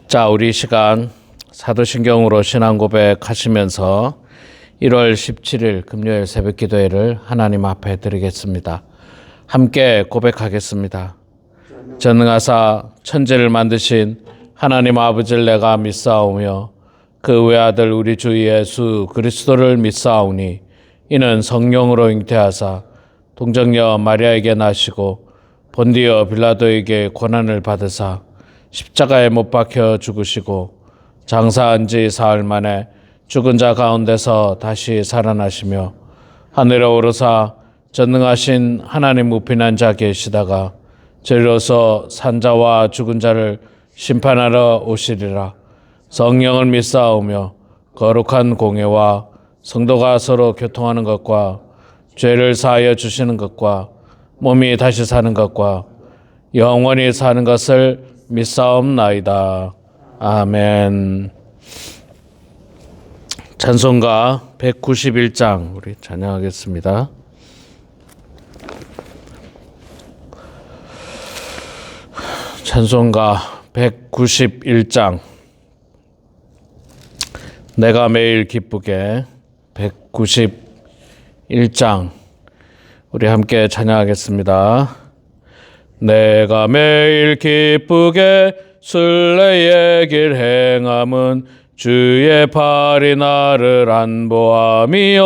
자, 우리 시간 사도신경으로 신앙 고백하시면서 1월 17일 금요일 새벽 기도회를 하나님 앞에 드리겠습니다. 함께 고백하겠습니다. 전능하사 천지를 만드신 하나님 아버지를 내가 믿사오며 그 외아들 우리 주 예수 그리스도를 믿사오니 이는 성령으로 잉태하사 동정녀 마리아에게 나시고 본디어 빌라도에게 고난을 받으사 십자가에 못 박혀 죽으시고 장사한 지 사흘 만에 죽은 자 가운데서 다시 살아나시며 하늘에 오르사 전능하신 하나님 우편한 자 계시다가 저리로서 산자와 죽은 자를 심판하러 오시리라. 성령을 믿사오며 거룩한 공예와 성도가 서로 교통하는 것과 죄를 사하여 주시는 것과 몸이 다시 사는 것과 영원히 사는 것을 믿사옵나이다. 아멘. 찬송가 191장 우리 찬양하겠습니다. 찬송가 191장 내가 매일 기쁘게 191장 우리 함께 찬양하겠습니다. 내가 매일 기쁘게 순례의 길 행함은 주의 팔이 나를 안보함이요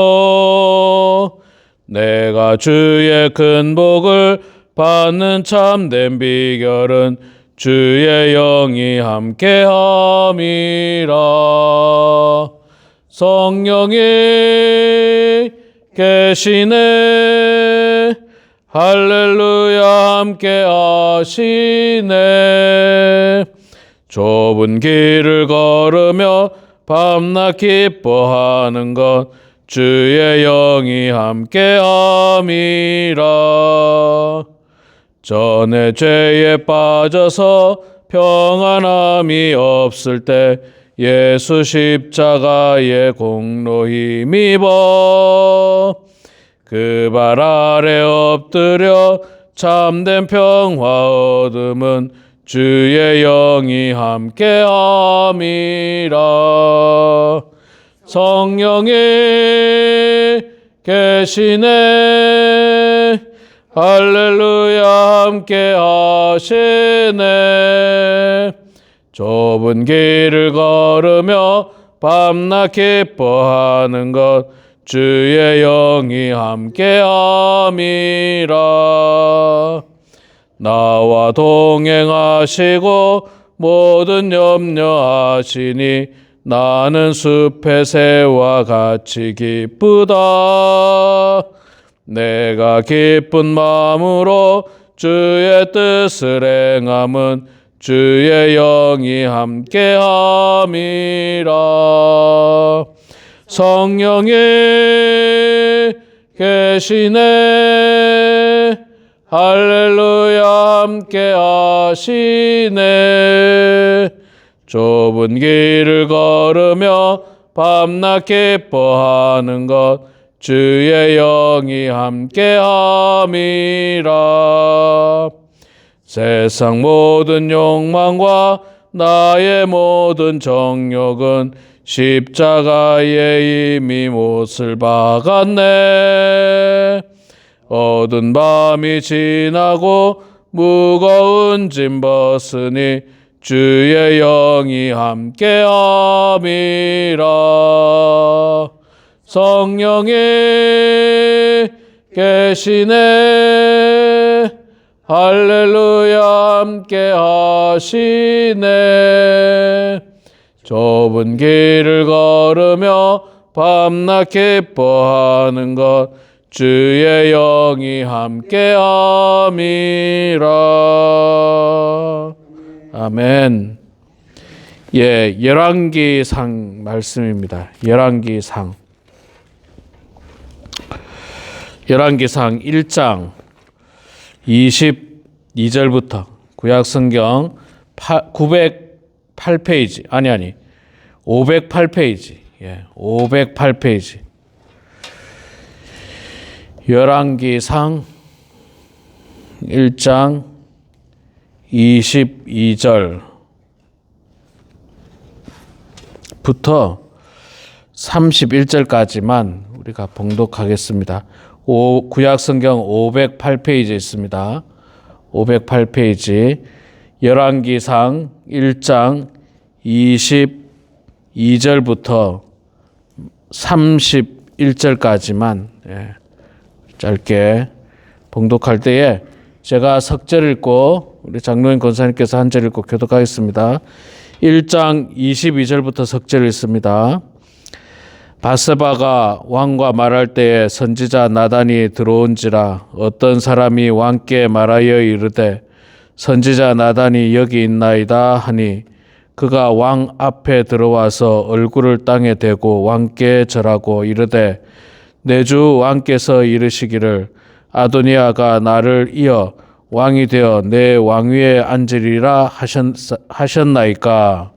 내가 주의 큰 복을 받는 참된 비결은 주의 영이 함께함이라. 성령이 계시네 할렐루야 함께 하시네. 좁은 길을 걸으며 밤낮 기뻐하는 것 주의 영이 함께 함이라. 전에 죄에 빠져서 평안함이 없을 때 예수 십자가의 공로 힘입어 그 발 아래 엎드려 참된 평화 얻음은 주의 영이 함께함이라. 성령이 계시네 할렐루야 함께 하시네. 좁은 길을 걸으며 밤낮 기뻐하는 것 주의 영이 함께함이라. 나와 동행하시고 모든 염려하시니 나는 숲의 새와 같이 기쁘다. 내가 기쁜 마음으로 주의 뜻을 행함은 주의 영이 함께함이라. 성령이 계시네 할렐루야 함께 하시네. 좁은 길을 걸으며 밤낮 기뻐하는 것 주의 영이 함께함이라. 세상 모든 욕망과 나의 모든 정욕은 십자가에 이미 못을 박았네. 어두운 밤이 지나고 무거운 짐 벗으니 주의 영이 함께함이라. 성령이 계시네 할렐루야 함께 하시네. 좁은 길을 걸으며 밤낮 기뻐하는 것 주의 영이 함께함이라. 아멘. 예, 열왕기상 말씀입니다. 열왕기상 1장 22절부터 구약성경 908페이지 508페이지 508페이지 열왕기상 1장 22절 부터 31절까지만 우리가 봉독하겠습니다. 구약 성경 508페이지에 있습니다. 508페이지 열왕기상 1장 22절부터 31절까지만 짧게 봉독할 때에 제가 석절 읽고 우리 장로인 권사님께서 한 절 읽고 교독하겠습니다. 1장 22절부터 석절 읽습니다. 바세바가 왕과 말할 때에 선지자 나단이 들어온지라 어떤 사람이 왕께 말하여 이르되 선지자 나단이 여기 있나이다 하니 그가 왕 앞에 들어와서 얼굴을 땅에 대고 왕께 절하고 이르되 내 주 왕께서 이르시기를 아도니아가 나를 이어 왕이 되어 내 왕위에 앉으리라 하셨나이까.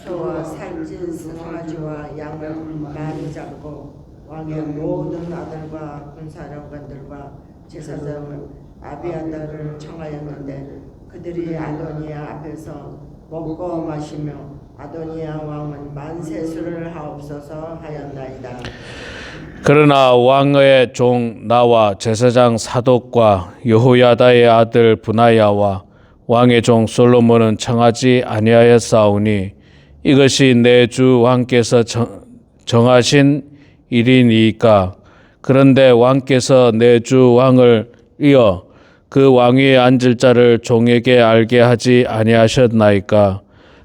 소와 살찐 송아지와 양을 많이 잡고 왕의 모든 아들과 군사령관들과 제사장을 아비아달을 청하였는데 그들이 아도니아 앞에서 먹고 마시며 아도니아 왕은 만세수를 하옵소서 하였나이다. 그러나 왕의 종 나와 제사장 사독과 여호야다의 아들 브나야와 왕의 종 솔로몬은 청하지 아니하였사오니 이것이 내 주 왕께서 정하신 일이니까. 그런데 왕께서 내 주 왕을 이어 그 왕위에 앉을 자를 종에게 알게 하지 아니하셨나이까.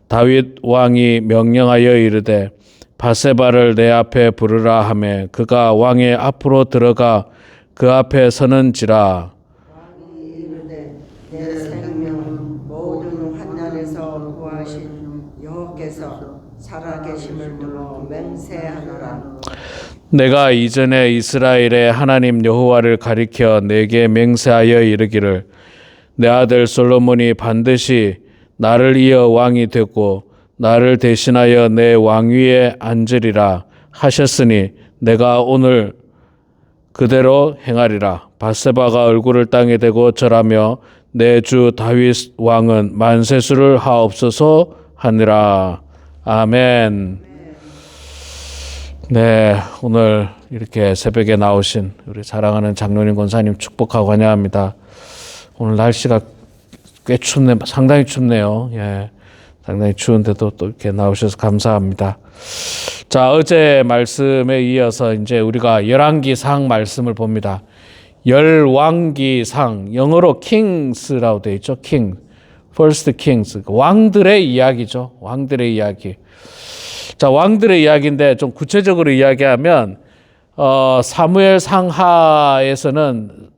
다윗 왕이 명령하여 이르되 바세바를 내 앞에 부르라 하매 그가 왕의 앞으로 들어가 그 앞에 서는지라. 왕이 이르되 내 생명 모든 환난에서 구하신 여호께서 살아계심을 물어 맹세하노라. 내가 이전에 이스라엘의 하나님 여호와를 가리켜 내게 맹세하여 이르기를 내 아들 솔로몬이 반드시 나를 이어 왕이 되고 나를 대신하여 내 왕위에 앉으리라 하셨으니 내가 오늘 그대로 행하리라. 바세바가 얼굴을 땅에 대고 절하며 내 주 다윗 왕은 만세수를 하옵소서 하니라. 아멘. 네, 오늘 이렇게 새벽에 나오신 우리 사랑하는 장로님 권사님 축복하고 환영합니다. 오늘 날씨가 꽤 춥네, 상당히 춥네요. 예, 상당히 추운데도 또 이렇게 나오셔서 감사합니다. 자, 어제 말씀에 이어서 이제 우리가 열왕기상 말씀을 봅니다. 열왕기상, 영어로 kings라고 되어 있죠. king, first kings, 왕들의 이야기죠. 왕들의 이야기. 자, 왕들의 이야기인데 좀 구체적으로 이야기하면 사무엘 상하에서는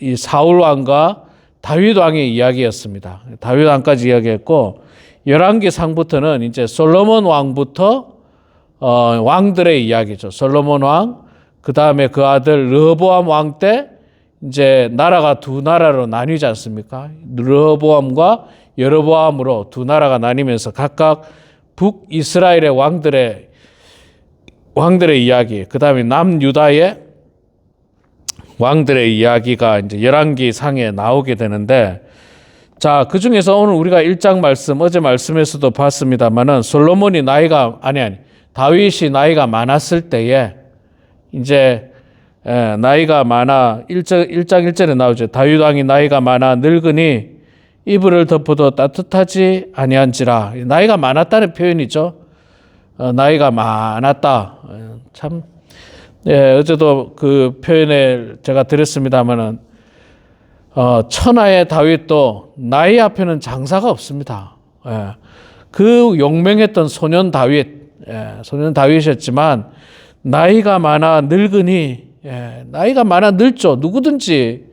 이 사울 왕과 다윗 왕의 이야기였습니다. 다윗 왕까지 이야기했고 열왕기상부터는 이제 솔로몬 왕부터 왕들의 이야기죠. 솔로몬 왕, 그 다음에 그 아들 르호보암 왕 때 이제 나라가 두 나라로 나뉘지 않습니까? 르호보암과 여로보암으로 두 나라가 나뉘면서 각각 북이스라엘의 왕들의 이야기, 그 다음에 남유다의 왕들의 이야기가 이제 열왕기상에 나오게 되는데, 자, 그 중에서 오늘 우리가 1장 말씀, 어제 말씀에서도 봤습니다만은 솔로몬이 다윗이 나이가 많았을 때에 이제 나이가 많아 1장 1절에 나오죠. 다윗 왕이 나이가 많아 늙으니 이불을 덮어도 따뜻하지 아니한지라. 나이가 많았다는 표현이죠. 나이가 많았다. 참, 어제도 그 표현을 제가 드렸습니다만은 천하의 다윗도 나이 앞에는 장사가 없습니다. 그 용맹했던 소년 다윗이었지만 나이가 많아 늙으니 나이가 많아 늙죠. 누구든지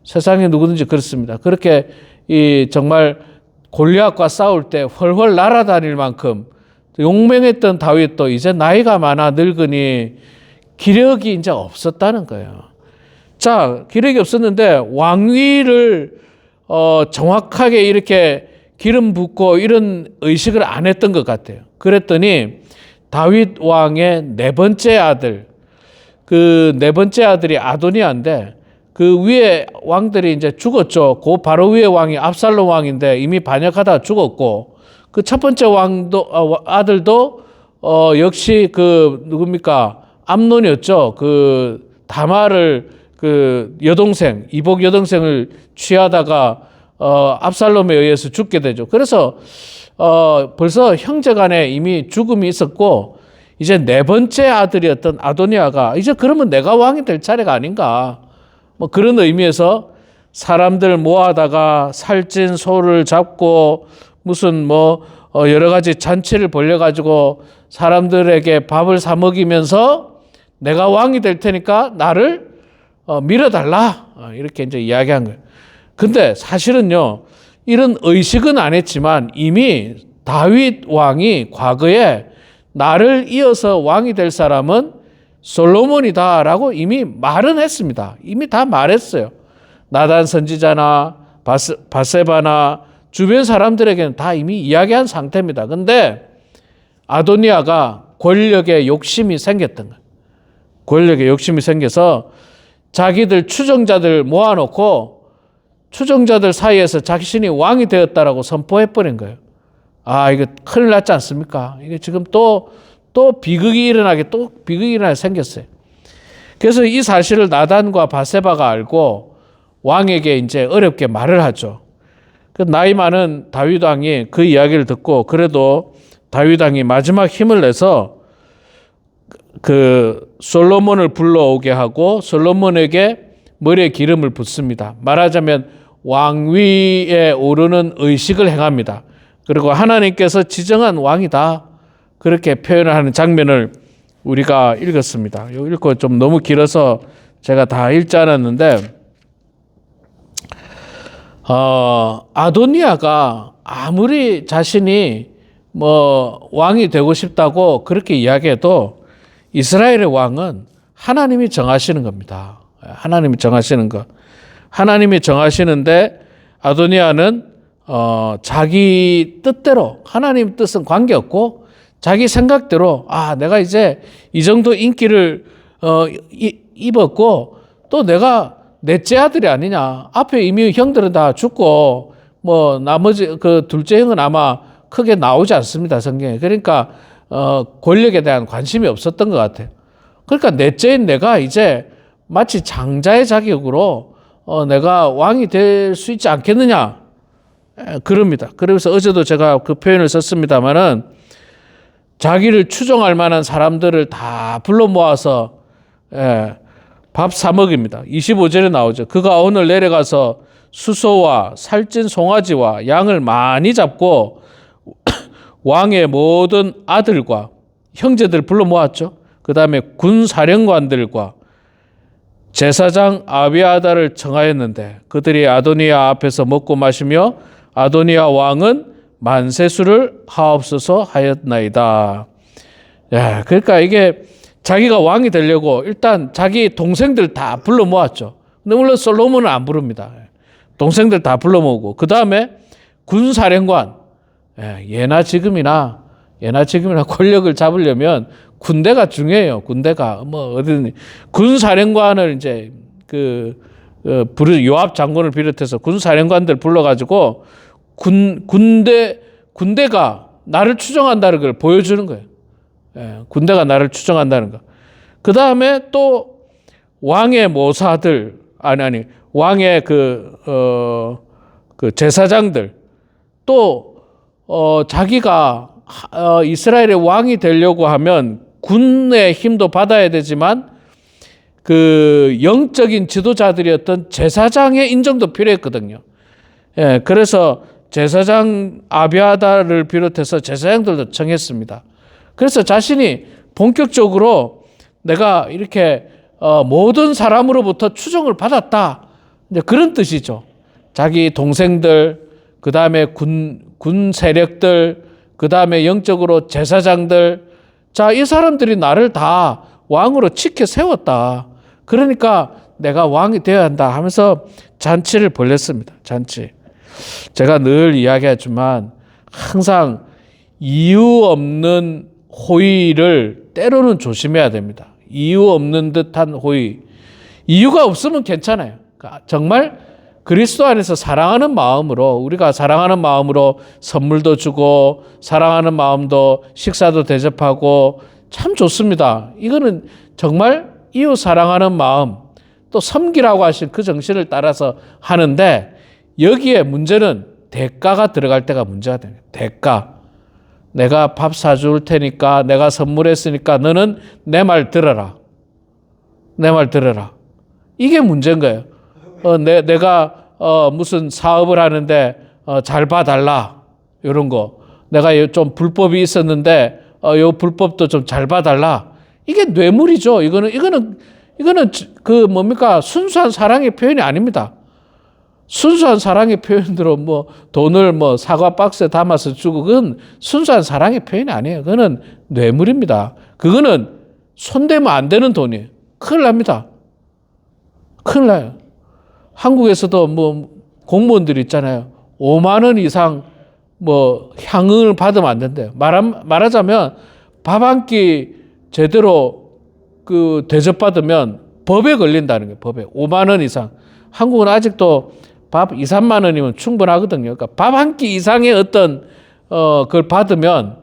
세상에 누구든지 그렇습니다. 그렇게 이 정말 골리앗과 싸울 때 훨훨 날아다닐 만큼 용맹했던 다윗도 이제 나이가 많아 늙으니 기력이 이제 없었다는 거예요. 자, 기력이 없었는데 왕위를 정확하게 이렇게 기름 붓고 이런 의식을 안 했던 것 같아요. 그랬더니 다윗 왕의 네 번째 아들, 그 네 번째 아들이 아도니아인데 그 위에 왕들이 이제 죽었죠. 그 바로 위에 왕이 압살롬 왕인데 이미 반역하다가 죽었고, 그 첫 번째 아들도 역시 그 누굽니까? 암논이었죠. 그 다말을 그 여동생, 이복 여동생을 취하다가 압살롬에 의해서 죽게 되죠. 그래서 벌써 형제간에 이미 죽음이 있었고 이제 네 번째 아들이었던 아도니아가 이제 그러면 내가 왕이 될 차례가 아닌가. 뭐 그런 의미에서 사람들 모아다가 살찐 소를 잡고 무슨 뭐 여러 가지 잔치를 벌려가지고 사람들에게 밥을 사 먹이면서 내가 왕이 될 테니까 나를 밀어달라. 이렇게 이제 이야기한 거예요. 근데 사실은요, 이런 의식은 안 했지만 이미 다윗 왕이 과거에 나를 이어서 왕이 될 사람은 솔로몬이다라고 이미 말은 했습니다. 이미 다 말했어요. 나단 선지자나 바세바나 주변 사람들에게는 다 이미 이야기한 상태입니다. 근데 아도니아가 권력에 욕심이 생겼던 거예요. 권력에 욕심이 생겨서 자기들 추종자들 모아놓고 추종자들 사이에서 자신이 왕이 되었다라고 선포해버린 거예요. 아, 이거 큰일 났지 않습니까? 이게 지금 또 비극이 일어나게 생겼어요. 그래서 이 사실을 나단과 바세바가 알고 왕에게 이제 어렵게 말을 하죠. 그 나이 많은 다윗 왕이 그 이야기를 듣고 그래도 다윗 왕이 마지막 힘을 내서 그 솔로몬을 불러오게 하고 솔로몬에게 머리에 기름을 붓습니다. 말하자면 왕위에 오르는 의식을 행합니다. 그리고 하나님께서 지정한 왕이다. 그렇게 표현을 하는 장면을 우리가 읽었습니다. 이거 읽고 좀 너무 길어서 제가 다 읽지 않았는데 아도니아가 아무리 자신이 뭐 왕이 되고 싶다고 그렇게 이야기해도 이스라엘의 왕은 하나님이 정하시는 겁니다. 하나님이 정하시는 것. 하나님이 정하시는데 아도니아는 자기 뜻대로 하나님 뜻은 관계없고 자기 생각대로 내가 이제 이 정도 인기를 입었고 또 내가 넷째 아들이 아니냐. 앞에 이미 형들은 다 죽고 뭐 나머지 그 둘째 형은 아마 크게 나오지 않습니다. 성경에. 그러니까 권력에 대한 관심이 없었던 것 같아요. 그러니까 넷째인 내가 이제 마치 장자의 자격으로 내가 왕이 될 수 있지 않겠느냐. 그럽니다. 그래서 어제도 제가 그 표현을 썼습니다마는 자기를 추종할 만한 사람들을 다 불러 모아서 밥 사 먹입니다. 25절에 나오죠. 그가 오늘 내려가서 수소와 살찐 송아지와 양을 많이 잡고 왕의 모든 아들과 형제들 불러 모았죠. 그 다음에 군 사령관들과 제사장 아비아다를 청하였는데 그들이 아도니아 앞에서 먹고 마시며 아도니아 왕은 만세수를 하옵소서 하였나이다. 그러니까 이게 자기가 왕이 되려고 일단 자기 동생들 다 불러 모았죠. 근데 물론 솔로몬은 안 부릅니다. 동생들 다 불러 모으고 그 다음에 군사령관 예나 지금이나 권력을 잡으려면 군대가 중요해요. 군대가 뭐 어디든 군사령관을 이제 요압 장군을 비롯해서 군사령관들 불러가지고 군대가 나를 추종한다는 걸 보여주는 거예요. 군대가 나를 추종한다는 거. 그 다음에 또 왕의 모사들 왕의 그 제사장들 또 자기가 이스라엘의 왕이 되려고 하면 군의 힘도 받아야 되지만 그 영적인 지도자들이었던 제사장의 인정도 필요했거든요. 그래서 제사장 아비아다를 비롯해서 제사장들도 청했습니다. 그래서 자신이 본격적으로 내가 이렇게 모든 사람으로부터 추종을 받았다. 이제 그런 뜻이죠. 자기 동생들, 그 다음에 군 세력들, 그 다음에 영적으로 제사장들. 자, 이 사람들이 나를 다 왕으로 지켜 세웠다. 그러니까 내가 왕이 되어야 한다 하면서 잔치를 벌였습니다. 잔치. 제가 늘 이야기하지만 항상 이유 없는 호의를 때로는 조심해야 됩니다. 이유 없는 듯한 호의. 이유가 없으면 괜찮아요. 정말 그리스도 안에서 사랑하는 마음으로, 우리가 사랑하는 마음으로 선물도 주고 사랑하는 마음도 식사도 대접하고 참 좋습니다. 이거는 정말 이웃 사랑하는 마음, 또 섬기라고 하신 그 정신을 따라서 하는데, 여기에 문제는 대가가 들어갈 때가 문제가 됩니다. 대가. 내가 밥 사줄 테니까, 내가 선물했으니까 너는 내 말 들어라. 내 말 들어라. 이게 문제인 거예요. 내가 무슨 사업을 하는데 잘 봐달라. 이런 거. 내가 좀 불법이 있었는데 요 불법도 좀 잘 봐달라. 이게 뇌물이죠. 이거는 그 뭡니까? 순수한 사랑의 표현이 아닙니다. 순수한 사랑의 표현으로 뭐 돈을 뭐 사과 박스에 담아서 주고, 그건 순수한 사랑의 표현이 아니에요. 그거는 뇌물입니다. 그거는 손대면 안 되는 돈이에요. 큰일 납니다. 큰일 나요. 한국에서도 뭐 공무원들이 있잖아요. 5만 원 이상 뭐 향응을 받으면 안 된대요. 말하자면 밥 한 끼 제대로 그 대접받으면 법에 걸린다는 거예요. 법에. 5만 원 이상. 한국은 아직도 밥 2, 3만 원이면 충분하거든요. 그러니까 밥 한 끼 이상의 어떤 그걸 받으면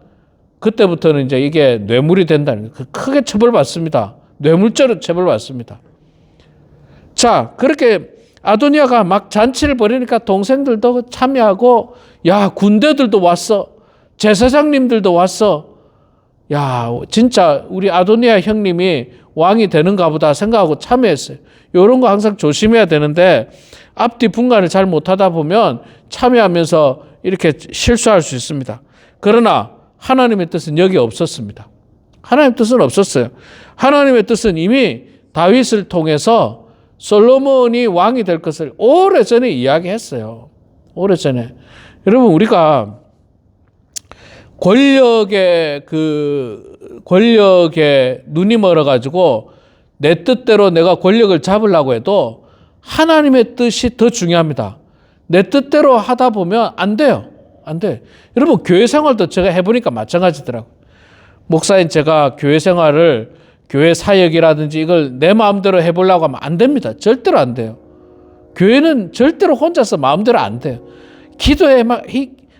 그때부터는 이제 이게 뇌물이 된다는 거예요. 크게 처벌받습니다. 뇌물죄로 처벌받습니다. 자, 그렇게 아도니아가 막 잔치를 벌이니까 동생들도 참여하고, 야, 군대들도 왔어. 제사장님들도 왔어. 야, 진짜 우리 아도니아 형님이 왕이 되는가 보다 생각하고 참여했어요. 이런 거 항상 조심해야 되는데, 앞뒤 분간을 잘 못하다 보면 참여하면서 이렇게 실수할 수 있습니다. 그러나 하나님의 뜻은 여기 없었습니다. 하나님의 뜻은 없었어요. 하나님의 뜻은 이미 다윗을 통해서 솔로몬이 왕이 될 것을 오래전에 이야기했어요. 오래전에. 여러분, 우리가 권력에 눈이 멀어가지고 내 뜻대로 내가 권력을 잡으려고 해도 하나님의 뜻이 더 중요합니다. 내 뜻대로 하다 보면 안 돼요. 안 돼. 여러분, 교회 생활도 제가 해보니까 마찬가지더라고요. 목사인 제가 교회 생활을, 교회 사역이라든지 이걸 내 마음대로 해보려고 하면 안 됩니다. 절대로 안 돼요. 교회는 절대로 혼자서 마음대로 안 돼요.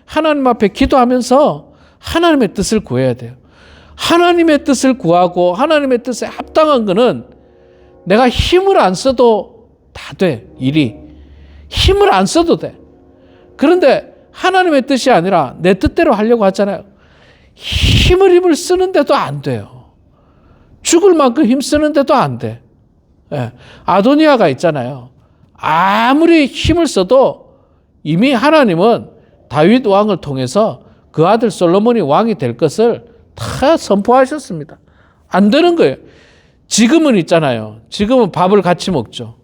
하나님 앞에 기도하면서 하나님의 뜻을 구해야 돼요. 하나님의 뜻을 구하고 하나님의 뜻에 합당한 거는 내가 힘을 안 써도 다 돼. 일이. 힘을 안 써도 돼. 그런데 하나님의 뜻이 아니라 내 뜻대로 하려고 하잖아요. 힘을 쓰는데도 안 돼요. 죽을 만큼 힘 쓰는데도 안 돼. 예. 아도니아가 있잖아요. 아무리 힘을 써도 이미 하나님은 다윗 왕을 통해서 그 아들 솔로몬이 왕이 될 것을 다 선포하셨습니다. 안 되는 거예요. 지금은 있잖아요. 지금은 밥을 같이 먹죠.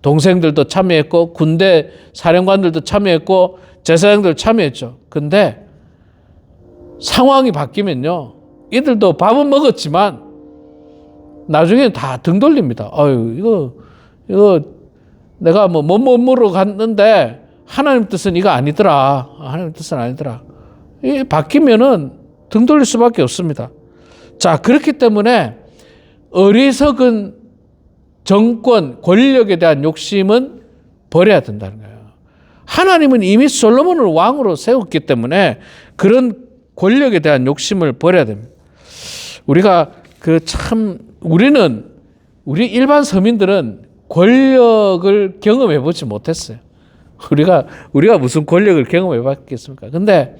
동생들도 참여했고 군대 사령관들도 참여했고 제사장들도 참여했죠. 근데 상황이 바뀌면요, 이들도 밥은 먹었지만 나중에 다 등 돌립니다. 아유, 이거 내가 뭐 몸으로 갔는데 하나님 뜻은 이거 아니더라. 하나님 뜻은 아니더라. 이 바뀌면은 등 돌릴 수밖에 없습니다. 자, 그렇기 때문에 어리석은 정권, 권력에 대한 욕심은 버려야 된다는 거예요. 하나님은 이미 솔로몬을 왕으로 세웠기 때문에 그런 권력에 대한 욕심을 버려야 됩니다. 우리가 우리 일반 서민들은 권력을 경험해 보지 못했어요. 우리가 무슨 권력을 경험해 봤겠습니까? 근데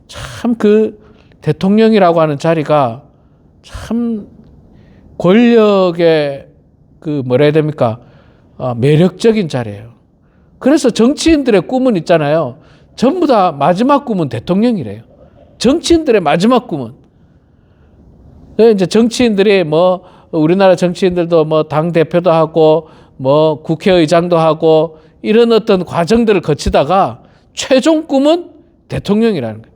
참 그 대통령이라고 하는 자리가 참 권력의 뭐라 해야 됩니까? 매력적인 자리예요. 그래서 정치인들의 꿈은 있잖아요. 전부 다 마지막 꿈은 대통령이래요. 정치인들의 마지막 꿈은. 이제 정치인들이 우리나라 정치인들도 당 대표도 하고 국회의장도 하고 이런 어떤 과정들을 거치다가 최종 꿈은 대통령이라는 거예요.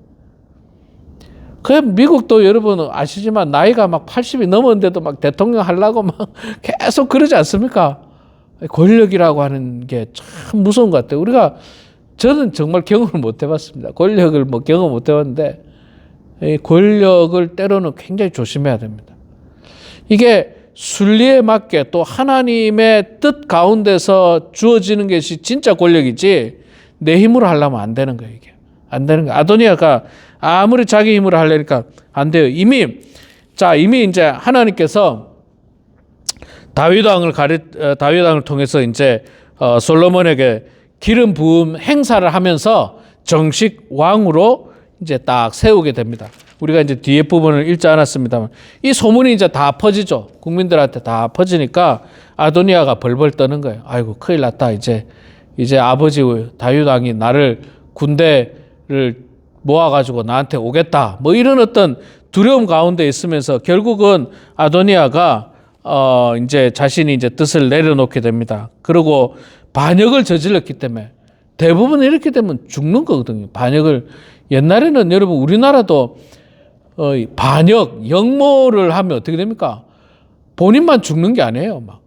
미국도 여러분 아시지만 나이가 80이 넘었는데도 대통령 하려고 계속 그러지 않습니까? 권력이라고 하는 게 참 무서운 것 같아요. 저는 정말 경험을 못 해봤습니다. 권력을 경험 못 해봤는데, 이 권력을 때로는 굉장히 조심해야 됩니다. 이게 순리에 맞게 또 하나님의 뜻 가운데서 주어지는 것이 진짜 권력이지 내 힘으로 하려면 안 되는 거예요. 이게 안 되는 거예요. 아도니아가 아무리 자기 힘으로 하려니까 안 돼요. 이미 이제 하나님께서 다윗 왕을 통해서 이제 솔로몬에게 기름 부음 행사를 하면서 정식 왕으로 이제 딱 세우게 됩니다. 우리가 이제 뒤에 부분을 읽지 않았습니다만 이 소문이 이제 다 퍼지죠. 국민들한테 다 퍼지니까 아도니아가 벌벌 떠는 거예요. 아이고 큰일 났다. 이제 아버지 다윗 왕이 나를 군대를 모아가지고 나한테 오겠다. 뭐 이런 어떤 두려움 가운데 있으면서 결국은 아도니아가 이제 자신이 이제 뜻을 내려놓게 됩니다. 그리고 반역을 저질렀기 때문에 대부분 이렇게 되면 죽는 거거든요. 반역을 옛날에는 여러분 우리나라도 반역, 역모를 하면 어떻게 됩니까? 본인만 죽는 게 아니에요. 막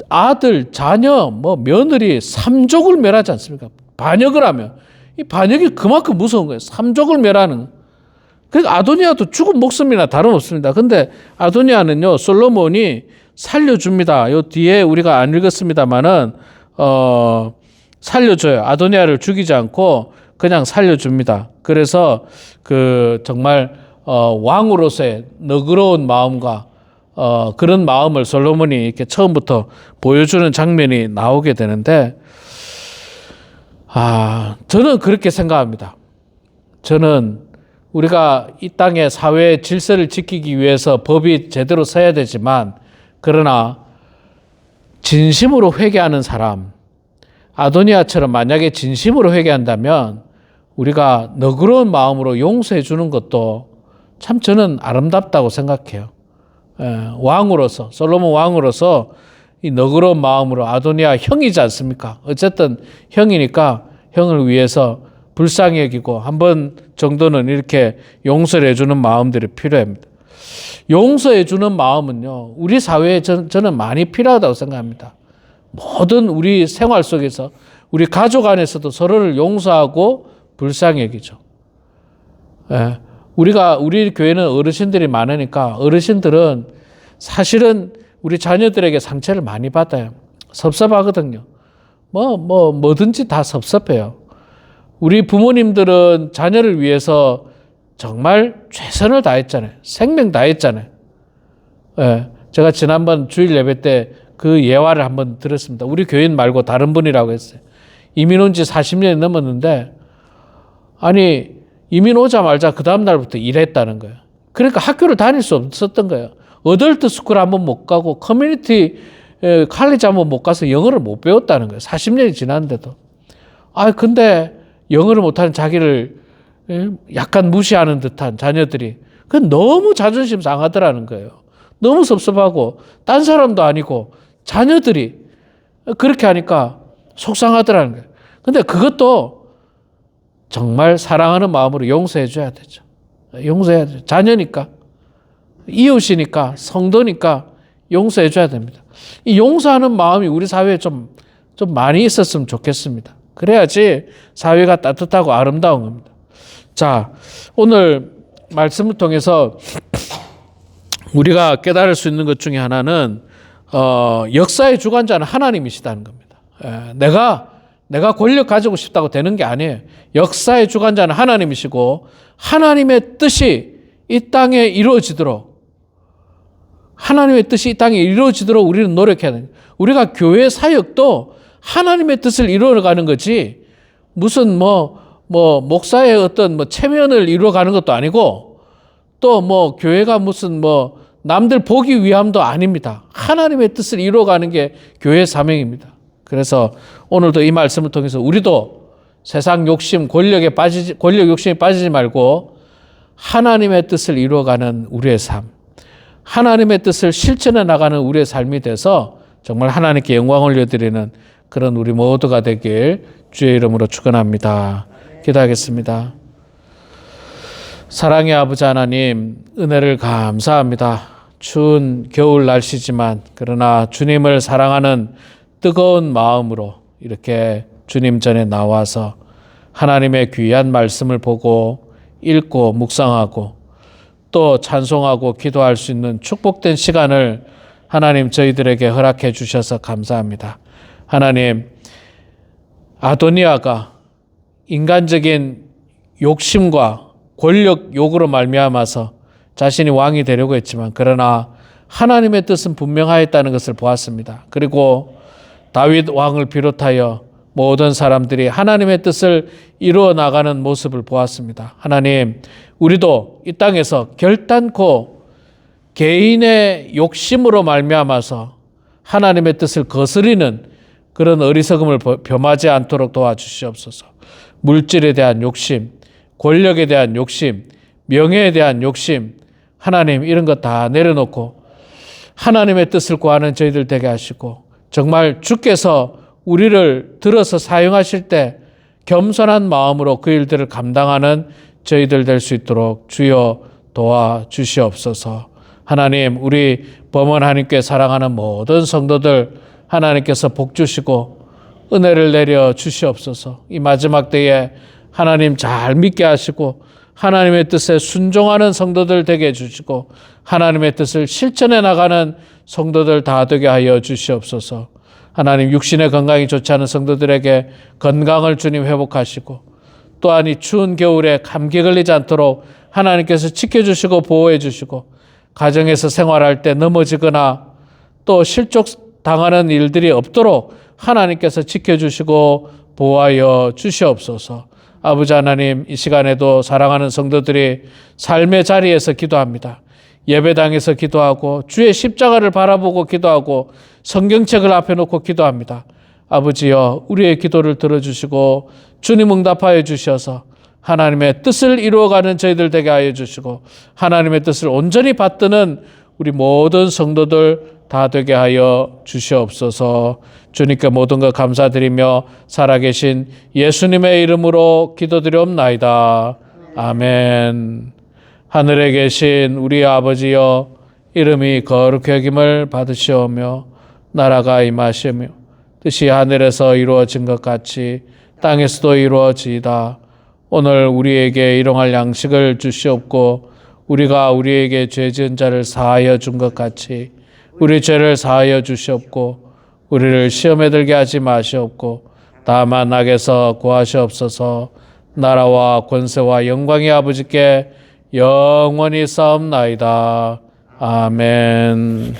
아들, 자녀, 뭐 며느리 삼족을 멸하지 않습니까? 반역을 하면 이 반역이 그만큼 무서운 거예요. 삼족을 멸하는. 그러니까 아도니아도 죽은 목숨이나 다름없습니다. 근데 아도니아는요 솔로몬이 살려줍니다. 요 뒤에 우리가 안 읽었습니다만은 살려줘요. 아도니아를 죽이지 않고 그냥 살려줍니다. 그래서 정말 왕으로서의 너그러운 마음과 그런 마음을 솔로몬이 이렇게 처음부터 보여주는 장면이 나오게 되는데, 저는 그렇게 생각합니다. 저는 우리가 이 땅의 사회의 질서를 지키기 위해서 법이 제대로 서야 되지만, 그러나 진심으로 회개하는 사람, 아도니아처럼 만약에 진심으로 회개한다면 우리가 너그러운 마음으로 용서해 주는 것도 참 저는 아름답다고 생각해요. 왕으로서, 솔로몬 왕으로서 이 너그러운 마음으로 아도니아 형이지 않습니까? 어쨌든 형이니까 형을 위해서 불쌍히 여기고 한 번 정도는 이렇게 용서를 해주는 마음들이 필요합니다. 용서해 주는 마음은요, 우리 사회에 저는 많이 필요하다고 생각합니다. 모든 우리 생활 속에서 우리 가족 안에서도 서로를 용서하고 불쌍히 여기죠. 우리 교회는 어르신들이 많으니까 어르신들은 사실은 우리 자녀들에게 상처를 많이 받아요. 섭섭하거든요. 뭐든지 다 섭섭해요. 우리 부모님들은 자녀를 위해서 정말 최선을 다했잖아요. 생명 다했잖아요. 제가 지난번 주일 예배 때 그 예화를 한번 들었습니다. 우리 교인 말고 다른 분이라고 했어요. 이민 온 지 40년이 넘었는데, 아니, 이민 오자마자 그 다음날부터 일했다는 거예요. 그러니까 학교를 다닐 수 없었던 거예요. 어덜트 스쿨 한번 못 가고 커뮤니티 칼리지 한번 못 가서 영어를 못 배웠다는 거예요. 40년이 지났는데도. 근데 영어를 못하는 자기를 약간 무시하는 듯한 자녀들이 너무 자존심 상하더라는 거예요. 너무 섭섭하고 딴 사람도 아니고 자녀들이 그렇게 하니까 속상하더라는 거예요. 근데 그것도 정말 사랑하는 마음으로 용서해 줘야 되죠. 용서해야 되죠. 자녀니까, 이웃이니까, 성도니까 용서해 줘야 됩니다. 이 용서하는 마음이 우리 사회에 좀 많이 있었으면 좋겠습니다. 그래야지 사회가 따뜻하고 아름다운 겁니다. 자, 오늘 말씀을 통해서 우리가 깨달을 수 있는 것 중에 하나는 역사의 주관자는 하나님이시다는 겁니다. 내가 권력 가지고 싶다고 되는 게 아니에요. 역사의 주관자는 하나님이시고 하나님의 뜻이 이 땅에 이루어지도록, 하나님의 뜻이 이 땅에 이루어지도록 우리는 노력해야 됩니다. 우리가 교회 사역도 하나님의 뜻을 이루어가는 거지 무슨 목사의 어떤 체면을 이루어가는 것도 아니고 또 교회가 무슨 남들 보기 위함도 아닙니다. 하나님의 뜻을 이루어가는 게 교회의 사명입니다. 그래서 오늘도 이 말씀을 통해서 우리도 세상 욕심, 권력 욕심에 빠지지 말고 하나님의 뜻을 이루어가는 우리의 삶, 하나님의 뜻을 실천해 나가는 우리의 삶이 돼서 정말 하나님께 영광을 올려드리는 그런 우리 모두가 되길 주의 이름으로 축원합니다. 기도하겠습니다. 사랑의 아버지 하나님, 은혜를 감사합니다. 추운 겨울 날씨지만 그러나 주님을 사랑하는 뜨거운 마음으로 이렇게 주님 전에 나와서 하나님의 귀한 말씀을 보고 읽고 묵상하고 또 찬송하고 기도할 수 있는 축복된 시간을 하나님 저희들에게 허락해 주셔서 감사합니다. 하나님, 아도니아가 인간적인 욕심과 권력 욕으로 말미암아서 자신이 왕이 되려고 했지만 그러나 하나님의 뜻은 분명하였다는 것을 보았습니다. 그리고 다윗 왕을 비롯하여 모든 사람들이 하나님의 뜻을 이루어 나가는 모습을 보았습니다. 하나님, 우리도 이 땅에서 결단코 개인의 욕심으로 말미암아서 하나님의 뜻을 거스리는 그런 어리석음을 범하지 않도록 도와주시옵소서. 물질에 대한 욕심, 권력에 대한 욕심, 명예에 대한 욕심, 하나님 이런 것 다 내려놓고 하나님의 뜻을 구하는 저희들 되게 하시고 정말 주께서 우리를 들어서 사용하실 때 겸손한 마음으로 그 일들을 감당하는 저희들 될 수 있도록 주여 도와주시옵소서. 하나님, 우리 범원 하나님께 사랑하는 모든 성도들 하나님께서 복 주시고 은혜를 내려 주시옵소서. 이 마지막 때에 하나님 잘 믿게 하시고 하나님의 뜻에 순종하는 성도들 되게 해주시고 하나님의 뜻을 실천해 나가는 성도들 다 되게 하여 주시옵소서. 하나님, 육신의 건강이 좋지 않은 성도들에게 건강을 주님 회복하시고 또한 이 추운 겨울에 감기 걸리지 않도록 하나님께서 지켜주시고 보호해 주시고 가정에서 생활할 때 넘어지거나 또 실족당하는 일들이 없도록 하나님께서 지켜주시고 보호하여 주시옵소서. 아버지 하나님, 이 시간에도 사랑하는 성도들이 삶의 자리에서 기도합니다. 예배당에서 기도하고 주의 십자가를 바라보고 기도하고 성경책을 앞에 놓고 기도합니다. 아버지여, 우리의 기도를 들어주시고 주님 응답하여 주셔서 하나님의 뜻을 이루어가는 저희들 되게 하여 주시고 하나님의 뜻을 온전히 받드는 우리 모든 성도들 다 되게 하여 주시옵소서. 주님께 모든 것 감사드리며 살아계신 예수님의 이름으로 기도드리옵나이다. 아멘. 하늘에 계신 우리 아버지여, 이름이 거룩히 여김을 받으시오며 나라가 임하시며 뜻이 하늘에서 이루어진 것 같이 땅에서도 이루어지이다. 오늘 우리에게 일용할 양식을 주시옵고 우리가 우리에게 죄 지은 자를 사하여 준 것 같이 우리 죄를 사하여 주시옵고 우리를 시험에 들게 하지 마시옵고 다만 악에서 구하시옵소서. 나라와 권세와 영광이 아버지께 영원히 싸움나이다. 아멘.